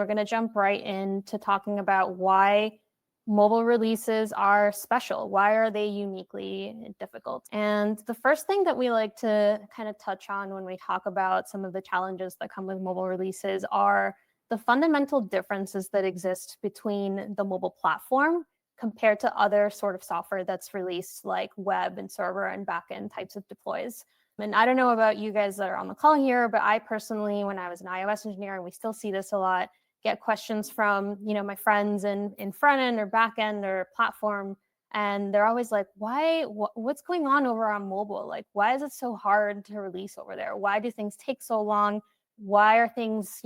We're going to jump right into talking about why mobile releases are special. Why are they uniquely difficult? And the first thing that we like to kind of touch on when we talk about some of the challenges that come with mobile releases are the fundamental differences that exist between the mobile platform compared to other sort of software that's released, like web and server and backend types of deploys. And I don't know about you guys that are on the call here, but I personally, when I was an iOS engineer, and we still see this a lot, get questions from, my friends in front end or back end or platform, and they're always like, what's going on over on mobile? Like, why is it so hard to release over there? Why do things take so long? Why are things,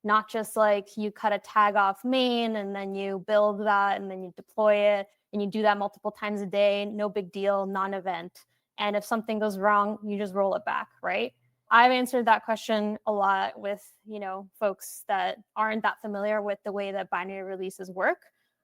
not just like you cut a tag off main and then you build that and then you deploy it and you do that multiple times a day, no big deal, non-event. And if something goes wrong, you just roll it back, right? I've answered that question a lot with, folks that aren't that familiar with the way that binary releases work.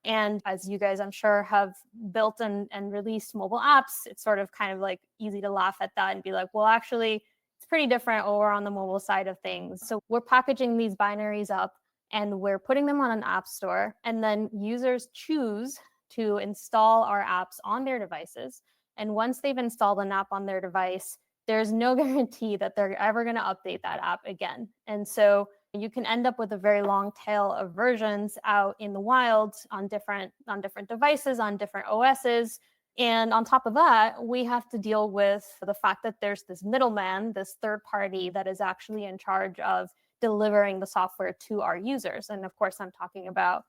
And as you guys, I'm sure, have built and released mobile apps, it's sort of kind of like easy to laugh at that and be like, well, actually, it's pretty different over on the mobile side of things. So we're packaging these binaries up and we're putting them on an app store. And then users choose to install our apps on their devices. And once they've installed an app on their device, there's no guarantee that they're ever going to update that app again. And so you can end up with a very long tail of versions out in the wild on different devices, on different OSs. And on top of that, we have to deal with the fact that there's this middleman, this third party that is actually in charge of delivering the software to our users. And of course, I'm talking about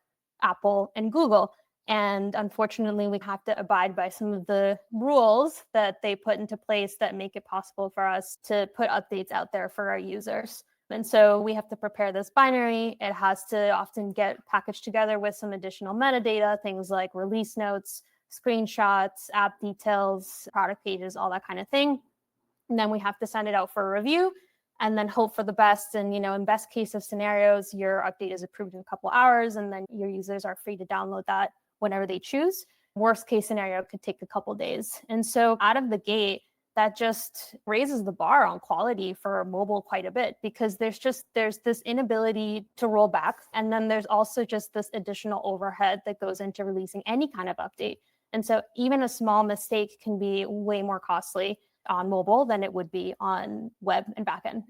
Apple and Google. And unfortunately, we have to abide by some of the rules that they put into place that make it possible for us to put updates out there for our users. And so we have to prepare this binary. It has to often get packaged together with some additional metadata, things like release notes, screenshots, app details, product pages, all that kind of thing. And then we have to send it out for review and then hope for the best. And, in best case of scenarios, your update is approved in a couple hours, and then your users are free to download that whenever they choose. Worst case scenario could take a couple days. And so out of the gate, that just raises the bar on quality for mobile quite a bit, because there's this inability to roll back. And then there's also just this additional overhead that goes into releasing any kind of update. And so even a small mistake can be way more costly on mobile than it would be on web and backend.